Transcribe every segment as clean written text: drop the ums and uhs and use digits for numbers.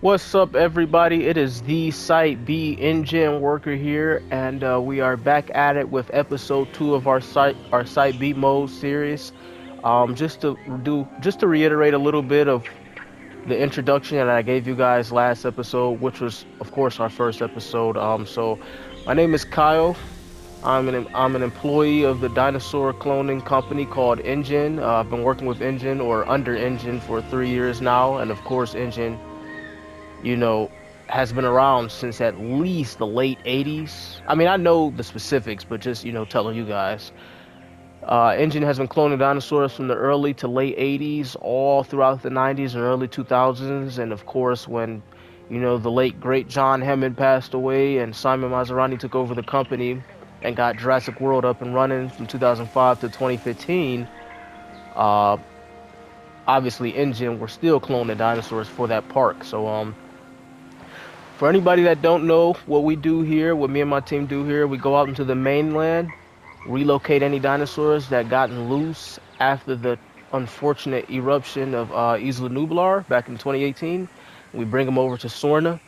What's up, everybody? It is the Site B Engine Worker here, and we are back at it with episode two of our Site B mode series. Just to reiterate a little bit of the introduction that I gave you guys last episode, which was, of course, our first episode. So my name is Kyle. I'm an employee of the dinosaur cloning company called Engine. I've been working with Engine or under Engine for 3 years now, and of course, Engine you know, has been around since at least the late 80s. I mean, I know the specifics, but just, telling you guys. Engine has been cloning dinosaurs from the early to late 80s, all throughout the 90s and early 2000s. And of course, when, the late great John Hammond passed away and Simon Maserani took over the company and got Jurassic World up and running from 2005 to 2015, uh, obviously Engine were still cloning dinosaurs for that park. For anybody that don't know what we do here, what me and my team do here, we go out into the mainland, relocate any dinosaurs that gotten loose after the unfortunate eruption of Isla Nublar back in 2018. We bring them over to Sorna.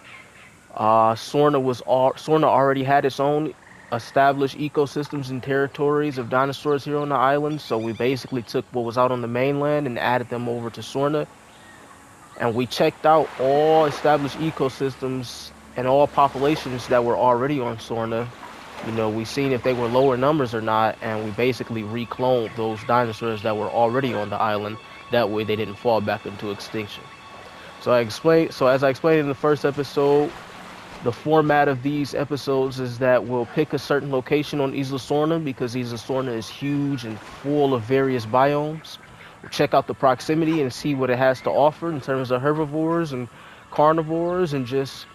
Sorna already had its own established ecosystems and territories of dinosaurs here on the island, so we basically took what was out on the mainland and added them over to Sorna, and we checked out all established ecosystems and all populations that were already on Sorna. We seen if they were lower numbers or not, and we basically recloned those dinosaurs that were already on the island. That way, they didn't fall back into extinction. So as I explained in the first episode, the format of these episodes is that we'll pick a certain location on Isla Sorna because Isla Sorna is huge and full of various biomes. We'll check out the proximity and see what it has to offer in terms of herbivores and carnivores and just,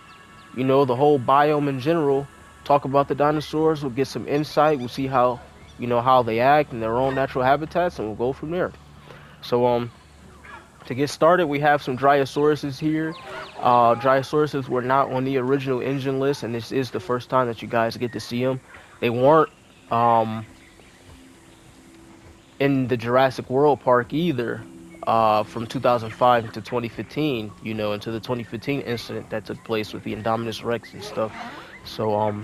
the whole biome in general. Talk about the dinosaurs. We'll get some insight. We'll see how they act in their own natural habitats, and we'll go from there. So, to get started, we have some Dryasauruses here. Dryasauruses were not on the original engine list, and this is the first time that you guys get to see them. They weren't um, in the Jurassic World Park either, from 2005 to 2015, into the 2015 incident that took place with the Indominus Rex and stuff. So,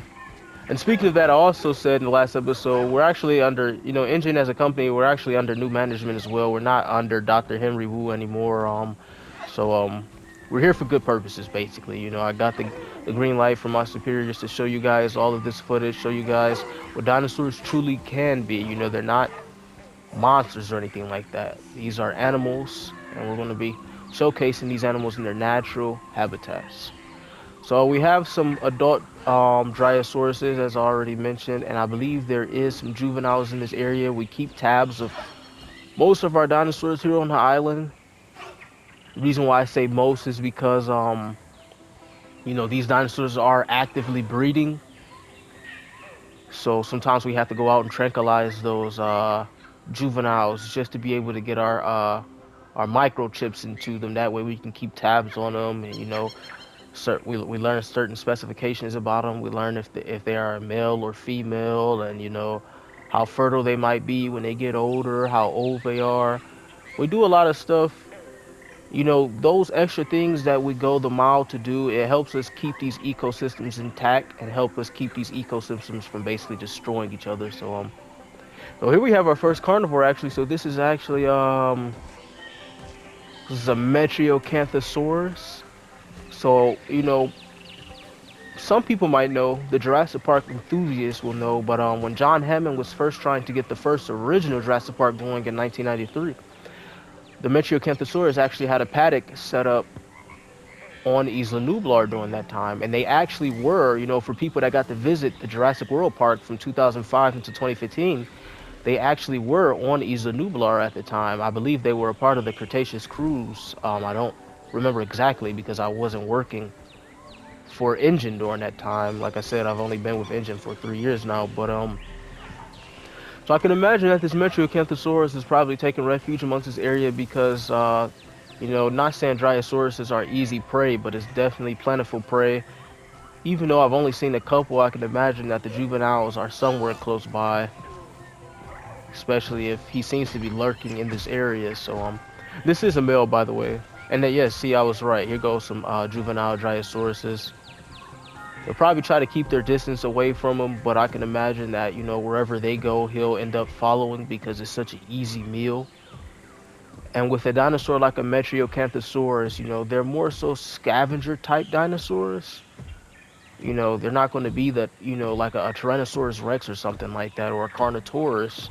and speaking of that, I also said in the last episode, we're actually under, Engine as a company, we're actually under new management as well. We're not under Dr. Henry Wu anymore. So, we're here for good purposes, basically. I got the green light from my superiors to show you guys all of this footage, show you guys what dinosaurs truly can be. They're not monsters or anything like that. These are animals, and we're going to be showcasing these animals in their natural habitats. So we have some adult Dryasauruses, as I already mentioned, and I believe there is some juveniles in this area. We keep tabs of most of our dinosaurs here on the island. The reason why I say most is because these dinosaurs are actively breeding. So sometimes we have to go out and tranquilize those juveniles just to be able to get our microchips into them. That way we can keep tabs on them, and we learn certain specifications about them. We learn if they are a male or female, and how fertile they might be when they get older, how old they are. We do a lot of stuff. Those extra things that we go the mile to do, it helps us keep these ecosystems intact and help us keep these ecosystems from basically destroying each other. So here we have our first carnivore actually. So this is a Metriacanthosaurus. So, some people might know, the Jurassic Park enthusiasts will know, but when John Hammond was first trying to get the first original Jurassic Park going in 1993, the Metriacanthosaurus actually had a paddock set up on Isla Nublar during that time, and they actually were, for people that got to visit the Jurassic World Park from 2005 into 2015, they actually were on Isla Nublar at the time. I believe they were a part of the Cretaceous cruise. I don't remember exactly because I wasn't working for Engine during that time. Like I said, I've only been with Engine for 3 years now, but so I can imagine that this Metriacanthosaurus is probably taking refuge amongst this area because not saying Dryasauruses are easy prey, but it's definitely plentiful prey. Even though I've only seen a couple, I can imagine that the juveniles are somewhere close by, especially if he seems to be lurking in this area. So this is a male, by the way. And then, yeah, see, I was right. Here goes some juvenile Dryasauruses. They'll probably try to keep their distance away from him, but I can imagine that, wherever they go, he'll end up following because it's such an easy meal. And with a dinosaur like a Metriocanthosaurus, they're more so scavenger type dinosaurs. They're not going to be that, like a Tyrannosaurus Rex or something like that, or a Carnotaurus.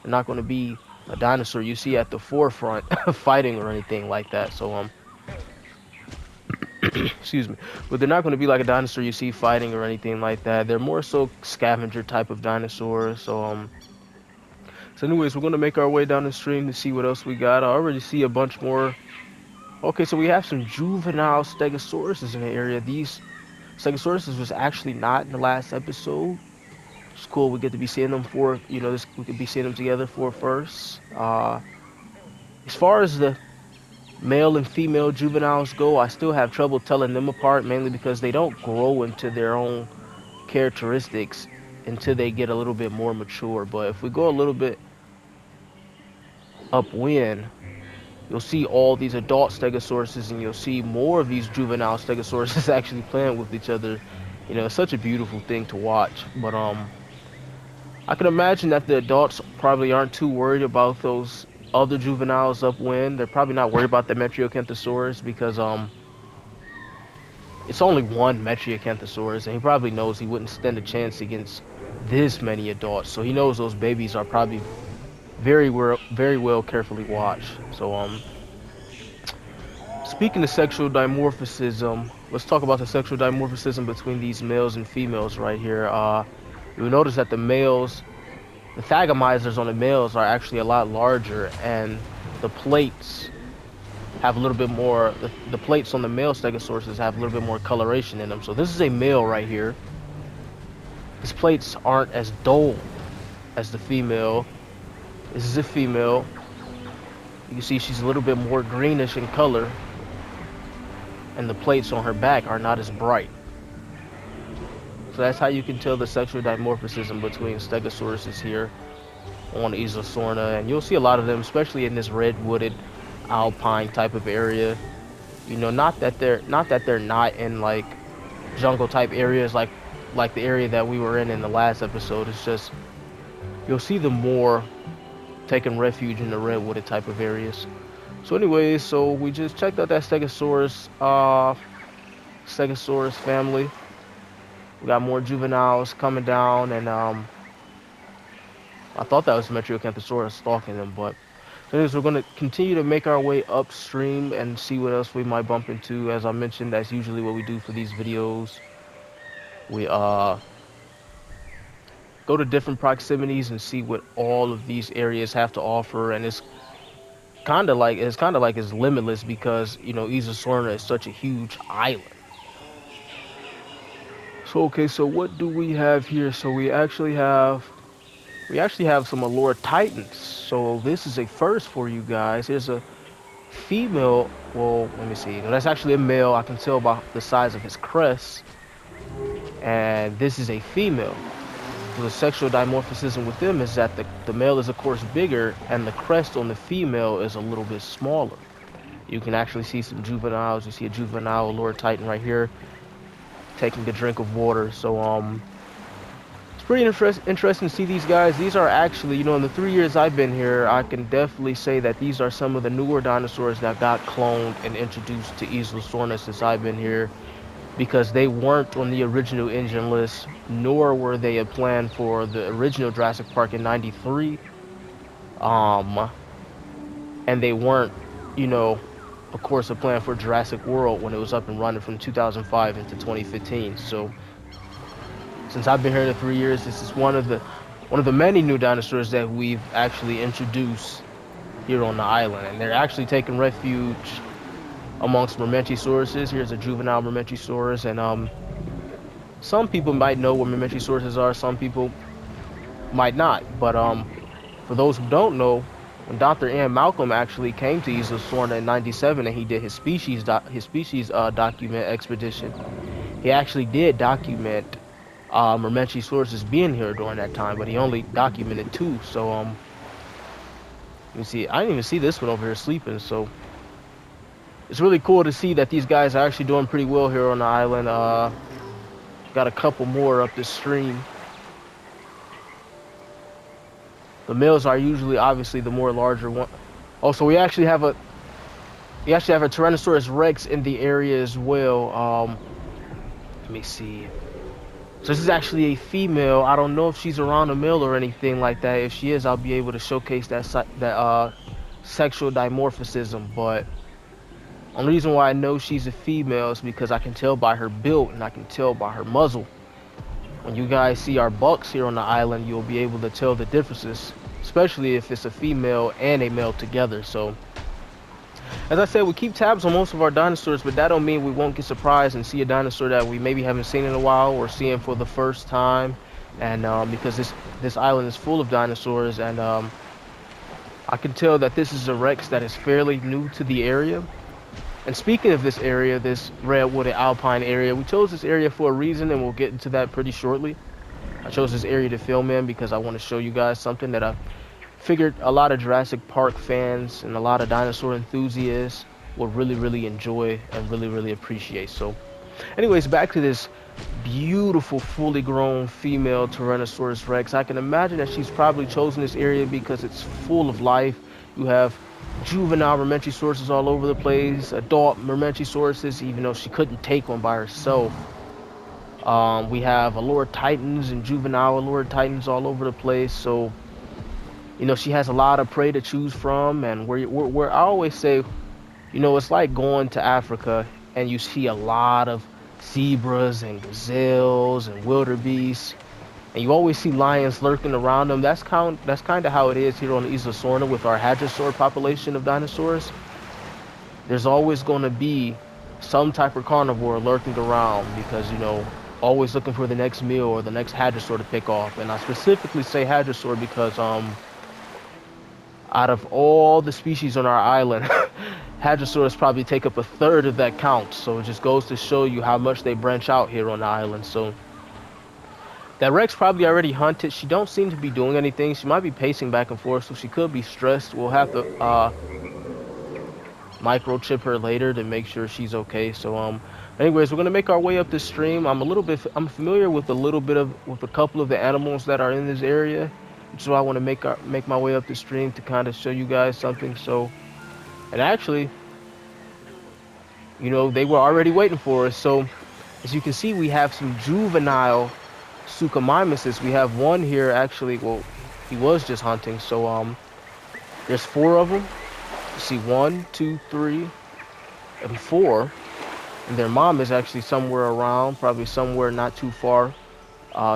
They're not going to be a dinosaur you see at the forefront fighting or anything like that. So, excuse me, but they're not going to be like a dinosaur you see fighting or anything like that. They're more so scavenger type of dinosaurs. So anyways, we're going to make our way down the stream to see what else we got. I already see a bunch more. Okay, so we have some juvenile Stegosauruses in the area. These Stegosauruses was actually not in the last episode. It's cool. We get to be seeing them for, we could be seeing them together for first. As far as the male and female juveniles go, I still have trouble telling them apart, mainly because they don't grow into their own characteristics until they get a little bit more mature. But if we go a little bit upwind, you'll see all these adult stegosauruses, and you'll see more of these juvenile stegosauruses actually playing with each other. It's such a beautiful thing to watch. But I can imagine that the adults probably aren't too worried about those other juveniles upwind. They're probably not worried about the Metriocanthosaurus because it's only one Metriacanthosaurus, and he probably knows he wouldn't stand a chance against this many adults. So he knows those babies are probably very well carefully watched. So speaking of sexual dimorphism, let's talk about the sexual dimorphism between these males and females right here. You'll notice that the thagomizers on the males are actually a lot larger, and the plates have a little bit more. The plates on the male stegosauruses have a little bit more coloration in them. So this is a male right here. His plates aren't as dull as the female. This is a female. You can see she's a little bit more greenish in color, and the plates on her back are not as bright. So that's how you can tell the sexual dimorphism between stegosauruses here on Isosorna, and you'll see a lot of them, especially in this redwooded alpine type of area. Not that they're not in like jungle type areas like the area that we were in the last episode. It's just you'll see them more taking refuge in the redwooded type of areas. So anyways, so we just checked out that Stegosaurus family. We got more juveniles coming down, and I thought that was Metriocanthosaurus stalking them, but anyways, we're gonna continue to make our way upstream and see what else we might bump into. As I mentioned, that's usually what we do for these videos. We go to different proximities and see what all of these areas have to offer, and it's kind of like it's limitless because Isosorna is such a huge island. So okay, so what do we have here? So we actually have some Allure Titans. So this is a first for you guys. Here's a female. Well, let me see. No, that's actually a male. I can tell by the size of his crest. And this is a female. So the sexual dimorphism with them is that the male is of course bigger, and the crest on the female is a little bit smaller. You can actually see some juveniles. You see a juvenile Allure Titan right here taking a drink of water. So it's pretty interesting to see these guys. These are actually, in the 3 years I've been here, I can definitely say that these are some of the newer dinosaurs that got cloned and introduced to Isosorna since I've been here, because they weren't on the original engine list, nor were they a plan for the original Jurassic Park in '93. Um, and they weren't, of course, a plan for Jurassic World when it was up and running from 2005 into 2015. So since I've been here in the 3 years, this is one of the many new dinosaurs that we've actually introduced here on the island, and they're actually taking refuge amongst Myrmentosauruses. Here's a juvenile Myrmentosaurus, and some people might know what Myrmentosauruses are, some people might not. But for those who don't know, when Dr. Ian Malcolm actually came to Isosorna in '97 and he did his species document expedition, he actually did document Myrmentosauruses being here during that time, but he only documented two. So let me see. I didn't even see this one over here sleeping. So it's really cool to see that these guys are actually doing pretty well here on the island. Got a couple more up the stream. The males are usually obviously the more larger one. Also, we actually have a Tyrannosaurus Rex in the area as well. Let me see. So this is actually a female. I don't know if she's around a male or anything like that. If she is, I'll be able to showcase that sexual dimorphism. But only reason why I know she's a female is because I can tell by her build and I can tell by her muzzle. When you guys see our bucks here on the island, you'll be able to tell the differences, especially if it's a female and a male together. So as I said, we keep tabs on most of our dinosaurs, but that don't mean we won't get surprised and see a dinosaur that we maybe haven't seen in a while or seeing for the first time. And because this island is full of dinosaurs, and I can tell that this is a Rex that is fairly new to the area. And speaking of this area, this redwooded alpine area, we chose this area for a reason, and we'll get into that pretty shortly. I chose this area to film in because I want to show you guys something that I figured a lot of Jurassic Park fans and a lot of dinosaur enthusiasts will really enjoy and really appreciate. So anyways, back to this beautiful fully grown female Tyrannosaurus Rex. I can imagine that she's probably chosen this area because it's full of life. You have juvenile Myrmentrosaurus all over the place, adult Myrmentrosaurus, even though she couldn't take one by herself. We have Allure Titans and juvenile Allure Titans all over the place. So she has a lot of prey to choose from, and where I always say, it's like going to Africa and you see a lot of zebras and gazelles and wildebeests, and you always see lions lurking around them. That's kind of how it is here on Isla Sorna with our hadrosaur population of dinosaurs. There's always going to be some type of carnivore lurking around because always looking for the next meal or the next hadrosaur to pick off. And I specifically say hadrosaur because out of all the species on our island, hadrosaurs probably take up a third of that count. So it just goes to show you how much they branch out here on the island. So that Rex probably already hunted. She don't seem to be doing anything. She might be pacing back and forth, so she could be stressed. We'll have to microchip her later to make sure she's okay. So anyways, we're gonna make our way up this stream. I'm familiar with with a couple of the animals that are in this area, so I want to make my way up the stream to kind of show you guys something. So, and actually, they were already waiting for us. So as you can see, we have some juvenile Suchomimuses. We have one here actually. Well, he was just hunting. So there's 4 of them. You see 1, 2, 3, and 4. And their mom is actually somewhere around, probably somewhere not too far.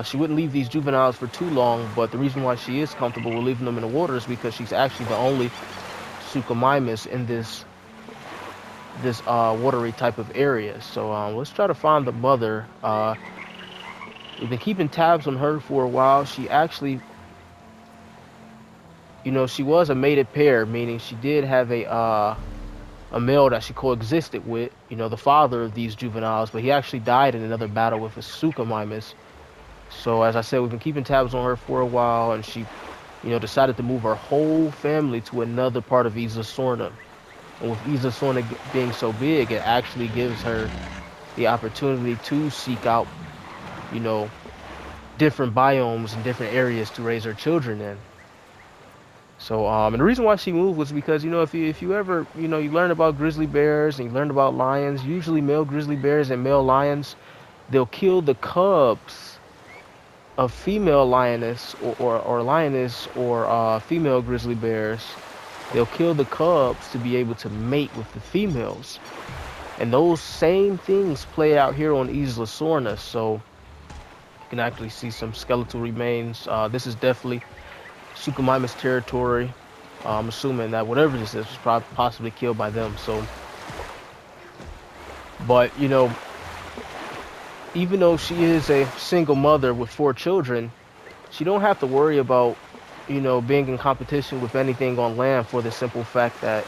She wouldn't leave these juveniles for too long, but the reason why she is comfortable with leaving them in the water is because she's actually the only Suchomimus in this watery type of area. So let's try to find the mother. We've been keeping tabs on her for a while. She actually, she was a mated pair, meaning she did have a male that she coexisted with, the father of these juveniles, but he actually died in another battle with a Suchomimus. So as I said, we've been keeping tabs on her for a while, and she, decided to move her whole family to another part of Isla Sorna. And with Isla Sorna being so big, it actually gives her the opportunity to seek out, different biomes and different areas to raise her children in. So, and the reason why she moved was because, if you ever, you learn about grizzly bears and you learn about lions, usually male grizzly bears and male lions, they'll kill the cubs of female lioness or lioness or female grizzly bears. They'll kill the cubs to be able to mate with the females. And those same things play out here on Isla Sorna. So you can actually see some skeletal remains. This is definitely Suchomimus territory. I'm assuming that whatever this is was probably possibly killed by them. So, but even though she is a single mother with 4 children, she don't have to worry about being in competition with anything on land for the simple fact that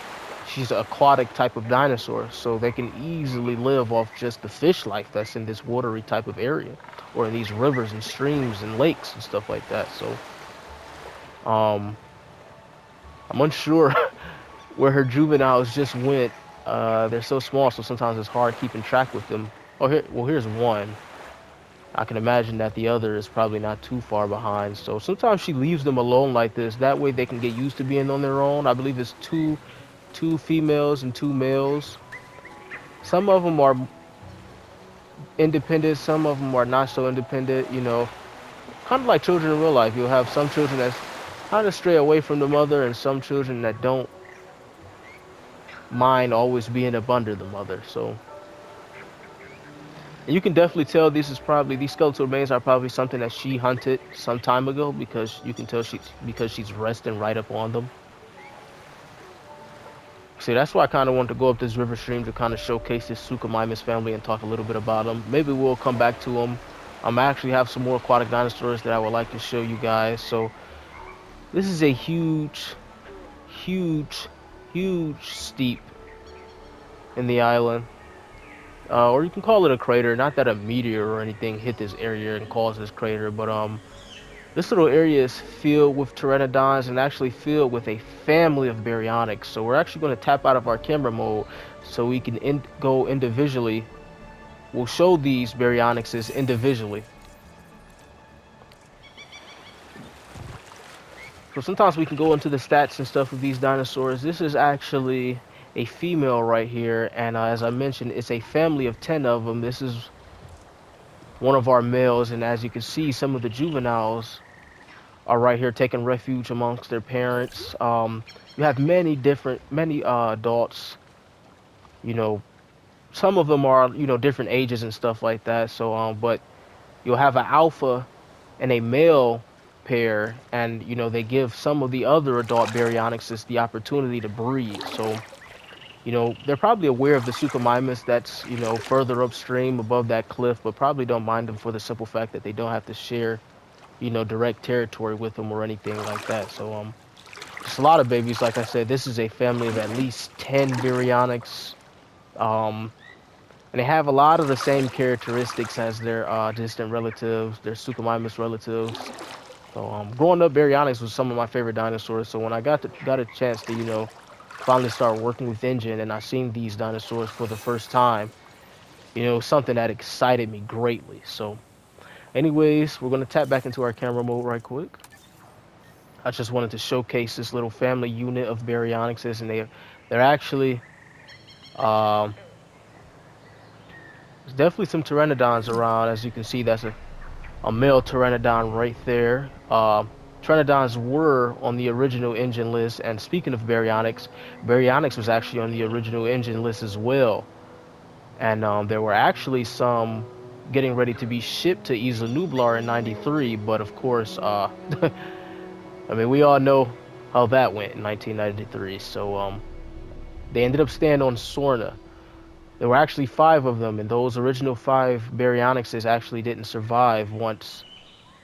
she's an aquatic type of dinosaur. So they can easily live off just the fish life that's in this watery type of area, or in these rivers and streams and lakes and stuff like that. So I'm unsure where her juveniles just went. They're so small, so sometimes it's hard keeping track with them. Oh, here's one. I can imagine that the other is probably not too far behind. So sometimes she leaves them alone like this. That way they can get used to being on their own. I believe it's two females and two males. Some of them are independent. Some of them are not so independent. Kind of like children in real life. You'll have some children that kind of stray away from the mother, and some children that don't mind always being up under the mother. So, and you can definitely tell these skeletal remains are probably something that she hunted some time ago because you can tell she's resting right up on them. See, that's why I kind of want to go up this river stream to kind of showcase this Suchomimus family and talk a little bit about them. Maybe we'll come back to them. I actually have some more aquatic dinosaurs that I would like to show you guys. So this is a huge, huge steep in the island. Or you can call it a crater. Not that a meteor or anything hit this area and caused this crater, but this little area is filled with pteranodons and actually filled with a family of baryonyx. So we're actually going to tap out of our camera mode so we can go individually. We'll show these baryonyxes individually. So sometimes we can go into the stats and stuff of these dinosaurs. This is actually a female right here, and as I mentioned, it's a family of 10 of them. This is one of our males, and as you can see, some of the juveniles are right here taking refuge amongst their parents. You have many adults. You know, some of them are different ages and stuff like that. So but you'll have an alpha and a male pair, and they give some of the other adult baryonyxes the opportunity to breed. So they're probably aware of the Suchomimus that's further upstream above that cliff, but probably don't mind them for the simple fact that they don't have to share direct territory with them or anything like that. So just a lot of babies. Like I said, this is a family of at least 10 baryonyx. Um, and they have a lot of the same characteristics as their distant relatives, their Suchomimus relatives. So growing up, baryonyx was some of my favorite dinosaurs. So when I got a chance to finally start working with Engine, and I seen these dinosaurs for the first time, something that excited me greatly. So anyways, we're gonna tap back into our camera mode right quick. I just wanted to showcase this little family unit of baryonyxes, and they're actually there's definitely some pteranodons around. As you can see, that's a male pteranodon right there. Pteranodons were on the original Engine list, and speaking of baryonyx, baryonyx was actually on the original Engine list as well. And there were actually some getting ready to be shipped to Isla Nublar in '93, but of course, I mean, we all know how that went in 1993. So they ended up staying on Sorna. There were actually 5 of them, and those original 5 baryonyxes actually didn't survive once,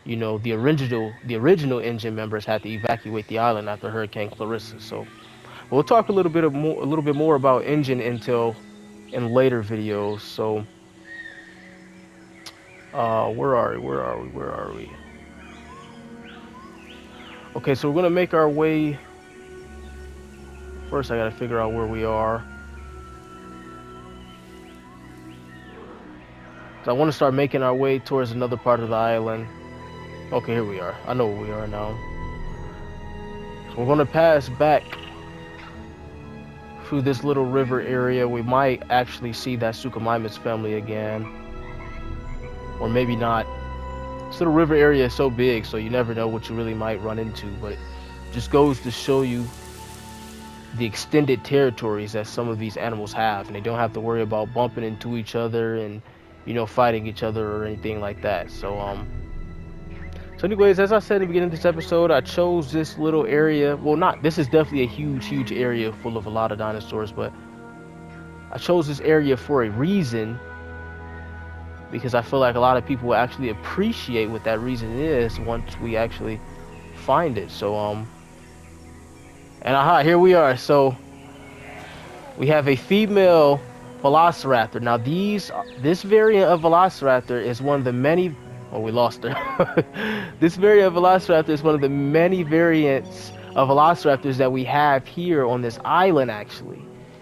the original Engine members had to evacuate the island after Hurricane Clarissa. So we'll talk a little bit more about Engine until in later videos. So where are we? Where are we? Where are we? Okay, so we're gonna make our way. First, I gotta figure out where we are. So I want to start making our way towards another part of the island. Okay, here we are. I know where we are now. So we're gonna pass back through this little river area. We might actually see that Suchomimus family again, or maybe not. This little river area is so big, so you never know what you really might run into. But it just goes to show you the extended territories that some of these animals have, and they don't have to worry about bumping into each other and fighting each other or anything like that. So anyways, as I said in the beginning of this episode, I chose this little area. Well, not this is definitely a huge area full of a lot of dinosaurs, but I chose this area for a reason, because I feel like a lot of people will actually appreciate what that reason is once we actually find it. So and aha, here we are. So we have a female velociraptor. Now this variant of velociraptor is one of the many. Oh, we lost her. This variant of velociraptor is one of the many variants of velociraptors that we have here on this island, actually.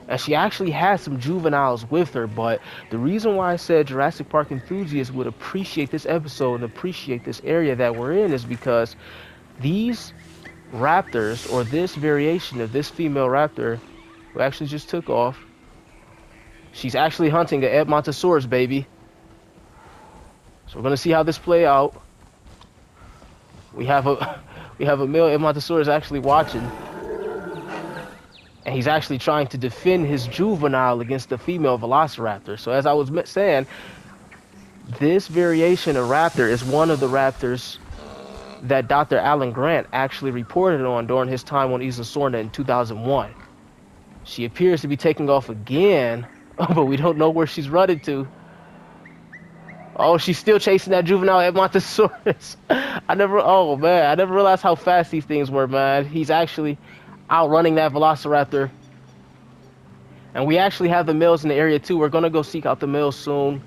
and she actually had some juveniles with her. But the reason why I said Jurassic Park enthusiasts would appreciate this episode and appreciate this area that we're in is because these raptors, or this variation of this female raptor, who actually just took off, she's actually hunting an Edmontosaurus baby. So we're gonna see how this play out. We have a we have a male Edmontosaurus actually watching, and he's actually trying to defend his juvenile against the female Velociraptor. So as I was saying, this variation of raptor is one of the raptors that Dr. Alan Grant actually reported on during his time on Isla Sorna in 2001. She appears to be taking off again, but we don't know where she's running to. Oh, she's still chasing that juvenile Edmontosaurus. Oh man, I never realized how fast these things were, man. He's actually outrunning that Velociraptor. And we actually have the males in the area too. We're gonna go seek out the males soon.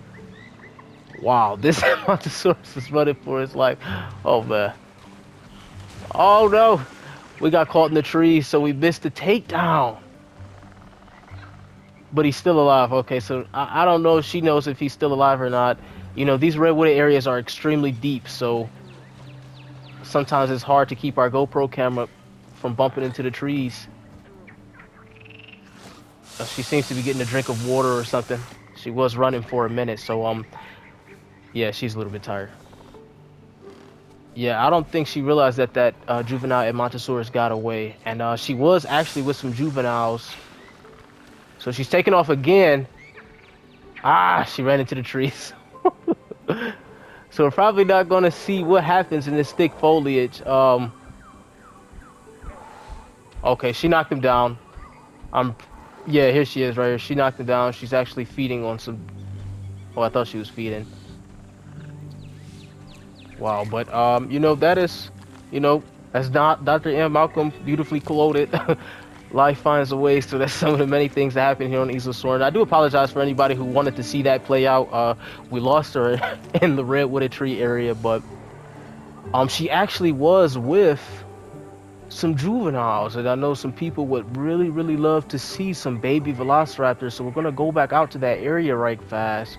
Wow, this Edmontosaurus is running for his life. Oh man. Oh no, we got caught in the trees, so we missed the takedown. But he's still alive. Okay, so I don't know if she knows if he's still alive or not. You know, these redwooded areas are extremely deep, so sometimes it's hard to keep our GoPro camera from bumping into the trees. She seems to be getting a drink of water or something. She was running for a minute, so yeah, she's a little bit tired. Yeah, I don't think she realized that juvenile Edmontosaurus got away, and she was actually with some juveniles. So she's taking off again. Ah, she ran into the trees. So we're probably not gonna see what happens in this thick foliage. Okay, she knocked him down. Yeah, here she is right here. She knocked him down. She's actually feeding on some. Oh, I thought she was feeding. Wow, but you know, that's not Dr. M. Malcolm beautifully quoted. Life finds a way, so that's some of the many things that happen here on Isla Sorna. I do apologize for anybody who wanted to see that play out. We lost her in the redwooded tree area, but she actually was with some juveniles, and I know some people would really, really love to see some baby velociraptors. So we're gonna go back out to that area right fast,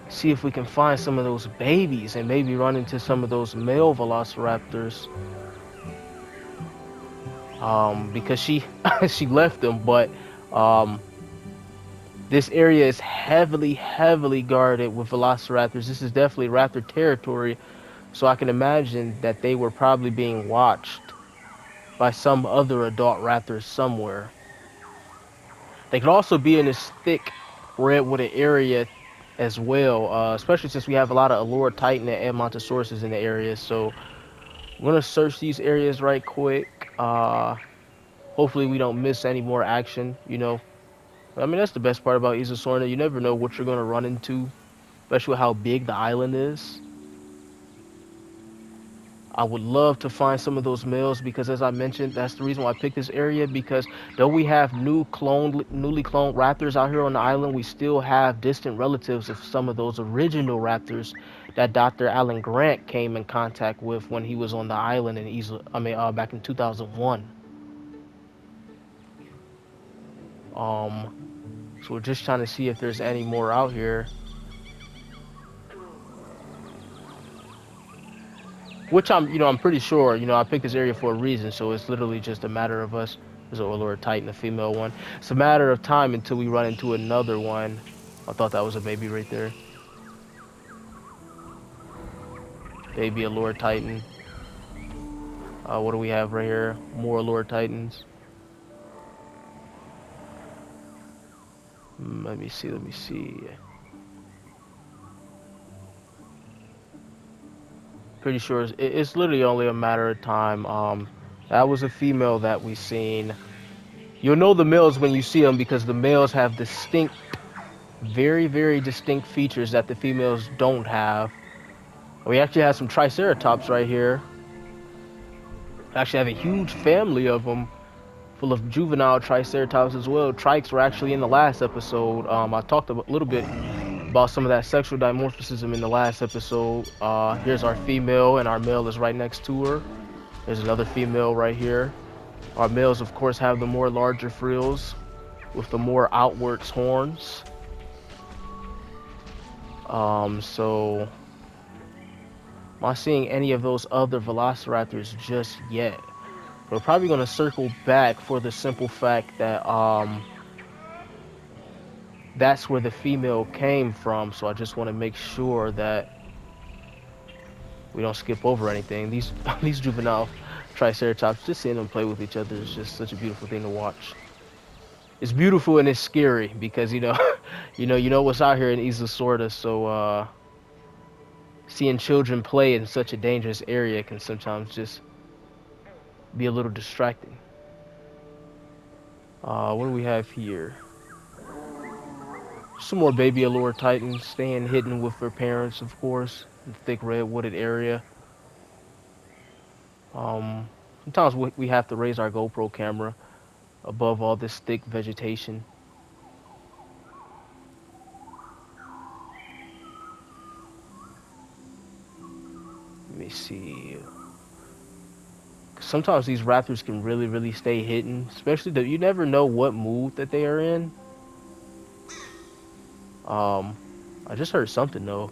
see if we can find some of those babies, and maybe run into some of those male velociraptors. Because she she left them, but this area is heavily guarded with velociraptors. This is definitely raptor territory, so I can imagine that they were probably being watched by some other adult raptors somewhere. They could also be in this thick redwooded area as well, especially since we have a lot of Allure Titan and Edmontosauruses in the area. So I'm gonna search these areas right quick. Hopefully we don't miss any more action, you know. I mean, that's the best part about Isla Sorna. You never know what you're gonna run into, especially with how big the island is. I would love to find some of those males because, as I mentioned, that's the reason why I picked this area, because though we have newly cloned raptors out here on the island, we still have distant relatives of some of those original raptors that Dr. Alan Grant came in contact with when he was on the island in back in 2001. So we're just trying to see if there's any more out here. Which I'm pretty sure, I picked this area for a reason, so it's literally just a matter of us. There's an Allure Titan, a female one. It's a matter of time until we run into another one. I thought that was a baby right there. Baby Allure Titan. What do we have right here? More Allure Titans. Let me see. Pretty sure it's literally only a matter of time. That was a female that we seen. You'll know the males when you see them because the males have distinct, very distinct features that the females don't have. We actually have some Triceratops right here. Actually have a huge family of them, full of juvenile Triceratops as well. Trikes were actually in the last episode. I talked a little bit about some of that sexual dimorphism in the last episode. Here's our female, and our male is right next to her. There's another female right here. Our males, of course, have the more larger frills. with the more outwards horns. So I'm not seeing any of those other velociraptors just yet. We're probably gonna circle back for the simple fact that that's where the female came from. So I just want to make sure that we don't skip over anything. These these juvenile triceratops, just seeing them play with each other is just such a beautiful thing to watch. It's beautiful and it's scary because you know what's out here in Isla Sorda. So seeing children play in such a dangerous area can sometimes just be a little distracting. What do we have here? Some more baby allure titans staying hidden with their parents, of course, in the thick red wooded area. Sometimes we have to raise our GoPro camera above all this thick vegetation. Let me see. Sometimes these raptors can really, really stay hidden, especially that you never know what mood that they are in. Um, I just heard something though.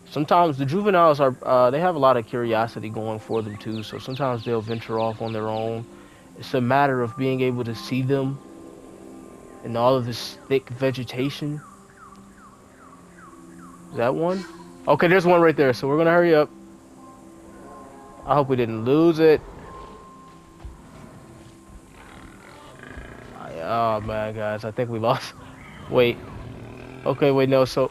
Sometimes the juveniles are they have a lot of curiosity going for them too, so sometimes they'll venture off on their own. It's a matter of being able to see them in all of this thick vegetation. Is that one? Okay, there's one right there, so we're gonna hurry up. I hope we didn't lose it. Oh man, guys, I think we lost. Wait. Okay, wait, no. So,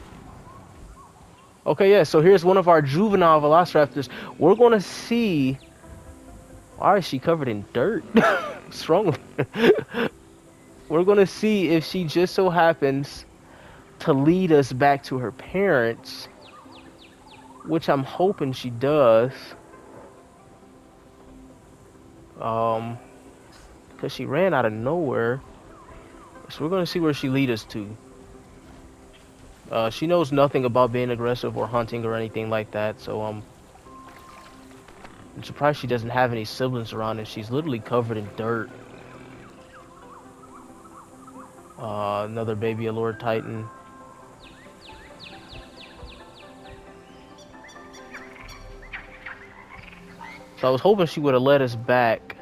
okay, yeah. So here's one of our juvenile velociraptors. We're gonna see. Why is she covered in dirt? What's wrong with her? We're gonna see if she just so happens to lead us back to her parents, which I'm hoping she does. Um, because she ran out of nowhere. So we're gonna see where she lead us to. She knows nothing about being aggressive or hunting or anything like that. So I'm surprised she doesn't have any siblings around, and she's literally covered in dirt. Another baby allure titan. So I was hoping she would have led us back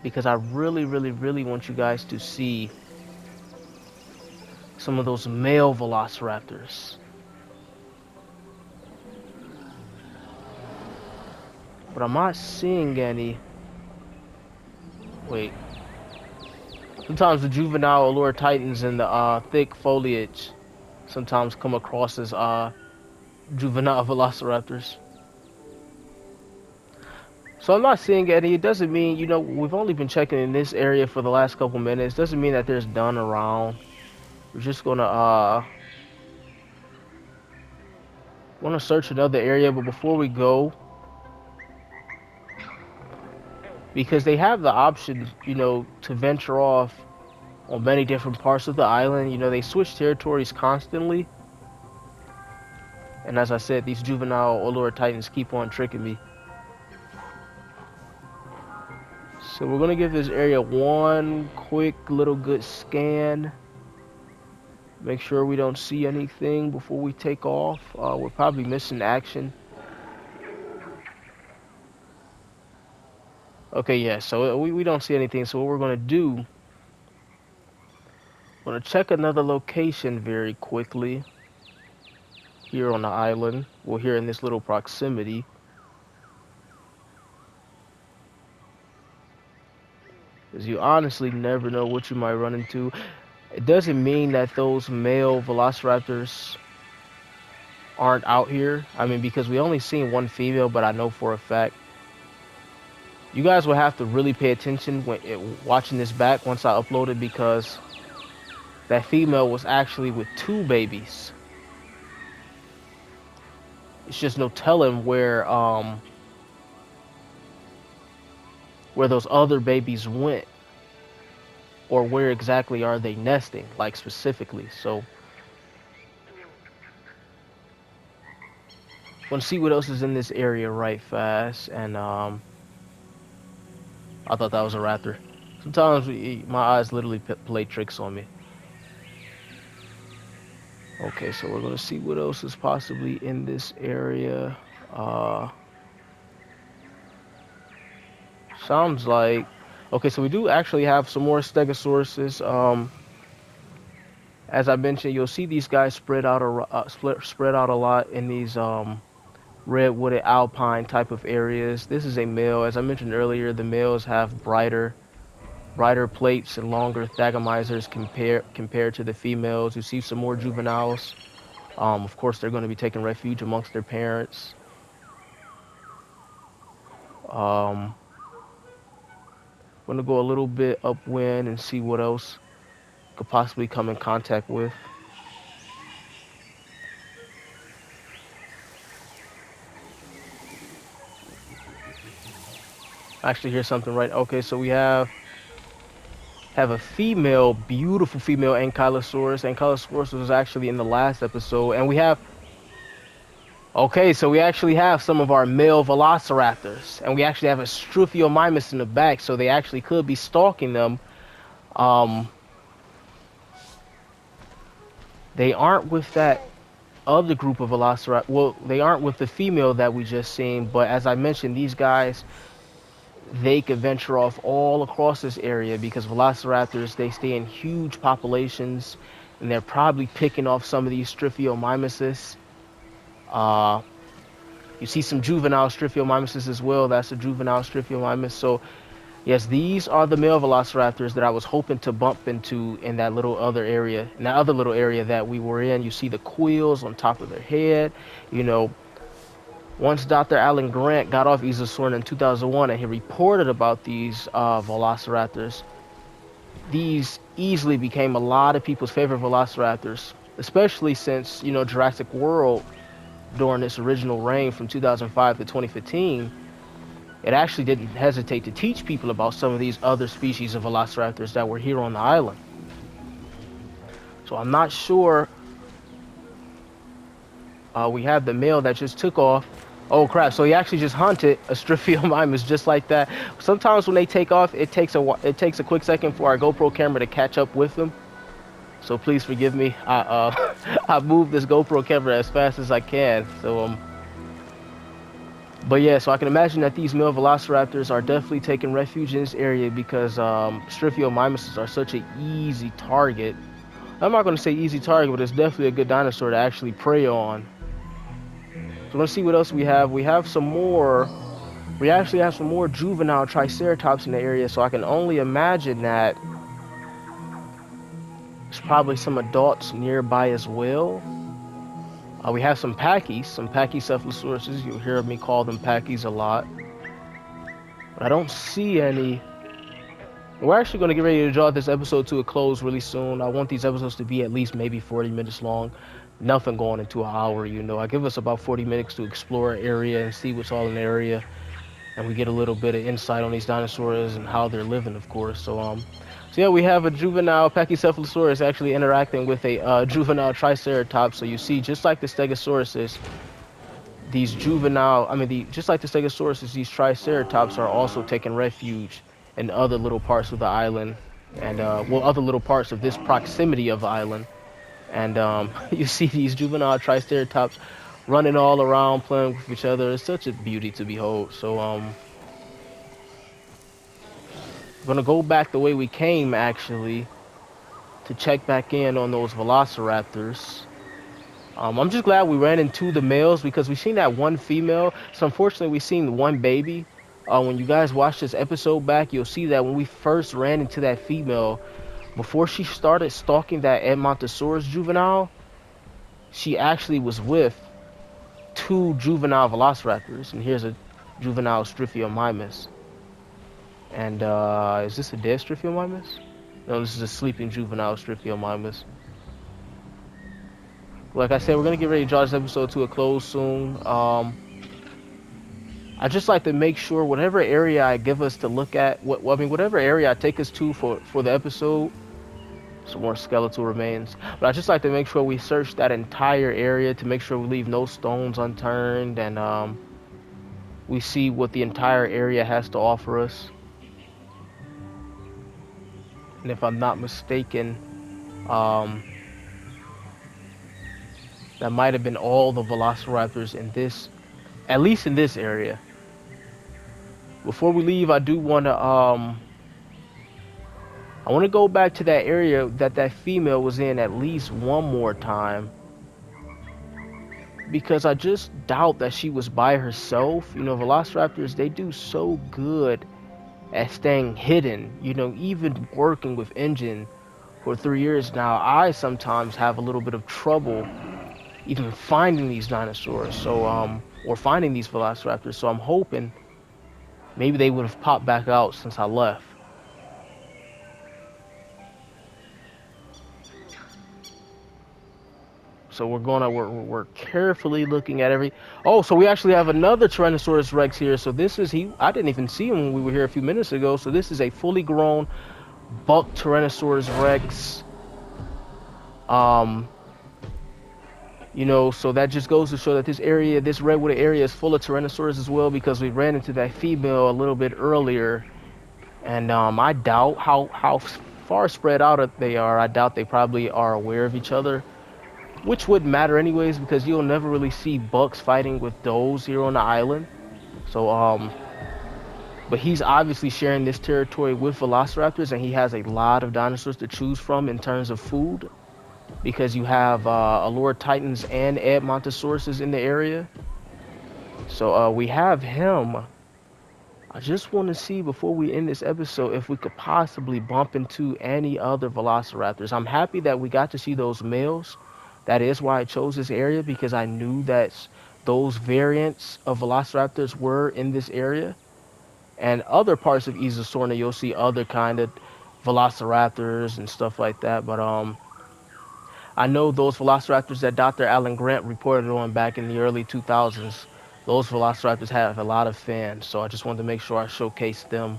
because I really, really, really want you guys to see some of those male velociraptors. But I'm not seeing any. Wait. Sometimes the juvenile allure titans in the thick foliage sometimes come across as juvenile velociraptors. So I'm not seeing any. It doesn't mean, we've only been checking in this area for the last couple minutes. Doesn't mean that there's none around. We're just gonna wanna search another area, but before we go, because they have the option, to venture off on many different parts of the island. They switch territories constantly. And as I said, these juvenile allure titans keep on tricking me. So we're gonna give this area one quick little good scan. Make sure we don't see anything before we take off. We're probably missing action. Okay, yeah, so we don't see anything. So what we're gonna do, we're gonna check another location very quickly here on the island. Well, here in this little proximity. Because you honestly never know what you might run into. It doesn't mean that those male velociraptors aren't out here. I mean, because we only seen one female, but I know for a fact. You guys will have to really pay attention when watching this back once I upload it, because that female was actually with two babies. It's just no telling where those other babies went, or where exactly are they nesting, like specifically. So want to see what else is in this area right fast. And I thought that was a raptor. Sometimes my eyes literally play tricks on me. Okay, so we're gonna see what else is possibly in this area. Uh, Sounds like okay. So we do actually have some more stegosauruses. As I mentioned, you'll see these guys spread out a lot in these redwooded alpine type of areas. This is a male. As I mentioned earlier, the males have brighter plates and longer thagomizers compared to the females. You see some more juveniles. Of course, they're going to be taking refuge amongst their parents. Um, going to go a little bit upwind and see what else could possibly come in contact with. Actually, here's something right. Okay, so we have a female, beautiful female ankylosaurus. Ankylosaurus was actually in the last episode, and we have okay, so we actually have some of our male velociraptors, and we actually have a Struthiomimus in the back, so they actually could be stalking them. Um, they aren't with that other group of velociraptor. Well, they aren't with the female that we just seen, but as I mentioned, these guys they could venture off all across this area because velociraptors they stay in huge populations, and they're probably picking off some of these Stryphiomymesis. Uh, you see some juvenile Stryphiomymesis as well. That's a juvenile Stryphiomymes. So yes, these are the male velociraptors that I was hoping to bump into in that little other area. In that other little area that we were in, you see the quills on top of their head. You know, once Dr. Alan Grant got off Isosaurn in 2001 and he reported about these velociraptors, these easily became a lot of people's favorite velociraptors, especially since, you know, Jurassic World during its original reign from 2005 to 2015, it actually didn't hesitate to teach people about some of these other species of velociraptors that were here on the island. So I'm not sure. We have the male that just took off. Oh crap! So he actually just hunted a Stryphiomymes just like that. Sometimes when they take off, it takes a quick second for our GoPro camera to catch up with them. So please forgive me. I moved this GoPro camera as fast as I can. But yeah, so I can imagine that these male velociraptors are definitely taking refuge in this area because Stryphiomymeses are such an easy target. I'm not going to say easy target, but it's definitely a good dinosaur to actually prey on. So let's see what else we have. We have some more. We actually have some more juvenile Triceratops in the area, so I can only imagine that there's probably some adults nearby as well. We have some Pachycephalosauruses. You'll hear me call them Pachy's a lot. But I don't see any. We're actually going to get ready to draw this episode to a close really soon. I want these episodes to be at least maybe 40 minutes long. Nothing going into an hour, you know. I give us about 40 minutes to explore an area and see what's all in the area. And we get a little bit of insight on these dinosaurs and how they're living, of course. So yeah, we have a juvenile Pachycephalosaurus actually interacting with a juvenile Triceratops. So you see, just like the Stegosauruses, these juvenile, just like the Stegosauruses, these Triceratops are also taking refuge in other little parts of the island, and other little parts of this proximity of the island. And you see these juvenile Triceratops running all around, playing with each other. It's such a beauty to behold. I'm gonna go back the way we came actually to check back in on those velociraptors. I'm just glad we ran into the males because we've seen that one female. So unfortunately, we've seen one baby. When you guys watch this episode back, you'll see that when we first ran into that female, before she started stalking that Edmontosaurus juvenile, she actually was with two juvenile velociraptors. And here's a juvenile Stryphiomymes. And is this a dead Stryphiomymes? No, this is a sleeping juvenile Stryphiomymes. Like I said, we're gonna get ready to draw this episode to a close soon. I just like to make sure whatever area I give us to look at, whatever area I take us to for the episode, some more skeletal remains. But I just like to make sure we search that entire area to make sure we leave no stones unturned, and we see what the entire area has to offer us. and if I'm not mistaken, um, that might have been all the velociraptors in this, at least in this area. Before we leave, I want to go back to that area that female was in at least one more time because I just doubt that she was by herself. You know, velociraptors, they do so good at staying hidden, you know, even working with engine for 3 years now. I sometimes have a little bit of trouble even finding these dinosaurs, or finding these velociraptors. So I'm hoping maybe they would have popped back out since I left. So we're carefully looking at every. Oh, so we actually have another Tyrannosaurus Rex here. So this is he. I didn't even see him when we were here a few minutes ago. So this is a fully grown buck Tyrannosaurus Rex. Um, so that just goes to show that this redwood area, is full of Tyrannosaurus as well because we ran into that female a little bit earlier, and I doubt how far spread out they are. I doubt they probably are aware of each other, which wouldn't matter anyways because you'll never really see bucks fighting with does here on the island. So but he's obviously sharing this territory with velociraptors, and he has a lot of dinosaurs to choose from in terms of food because you have Allure Titans and Edmontosauruses in the area. So we have him. I just want to see before we end this episode if we could possibly bump into any other velociraptors. I'm happy that we got to see those males. That is why I chose this area because I knew that those variants of velociraptors were in this area. And other parts of Isosorna, you'll see other kind of velociraptors and stuff like that. But I know those velociraptors that Dr. Alan Grant reported on back in the early 2000s. Those velociraptors have a lot of fans, so I just wanted to make sure I showcased them.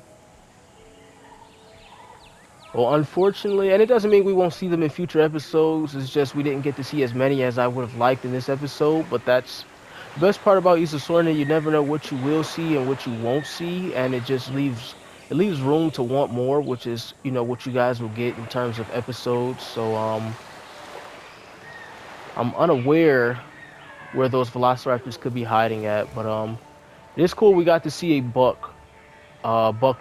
Well, unfortunately, and it doesn't mean we won't see them in future episodes. It's just we didn't get to see as many as I would have liked in this episode. But that's the best part about Isosorna. You never know what you will see and what you won't see, and it leaves room to want more, which is what you guys will get in terms of episodes. So I'm unaware where those velociraptors could be hiding at, but it is cool we got to see a buck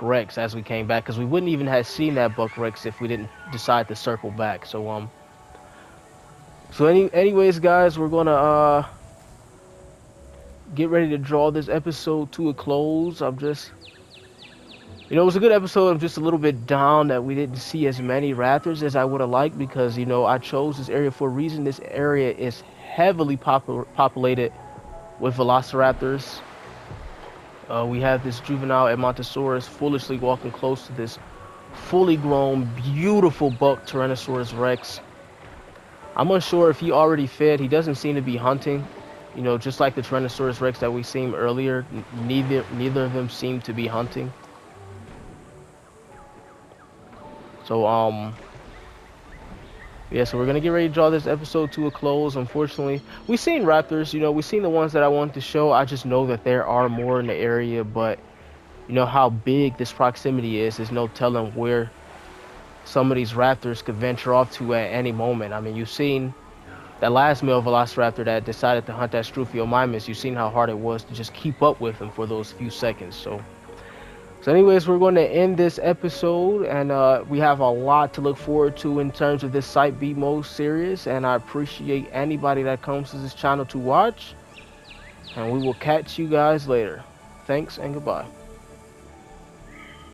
Rex as we came back because we wouldn't even have seen that buck Rex if we didn't decide to circle back. Anyways, guys, we're gonna get ready to draw this episode to a close. It was a good episode. I'm just a little bit down that we didn't see as many raptors as I would have liked because I chose this area for a reason. This area is heavily populated with velociraptors. We have this juvenile Edmontosaurus foolishly walking close to this fully grown, beautiful buck Tyrannosaurus Rex. I'm unsure if he already fed. He doesn't seem to be hunting. Just like the Tyrannosaurus Rex that we seen earlier, neither of them seem to be hunting. So yeah, so we're gonna get ready to draw this episode to a close. Unfortunately, we've seen raptors. We've seen the ones that I wanted to show. I just know that there are more in the area, but how big this proximity is. There's no telling where some of these raptors could venture off to at any moment. I mean, you've seen that last male velociraptor that decided to hunt that Struthiomimus. You've seen how hard it was to just keep up with him for those few seconds. So anyways, we're going to end this episode, and we have a lot to look forward to in terms of this Site B Mode series, and I appreciate anybody that comes to this channel to watch, and we will catch you guys later. Thanks and goodbye.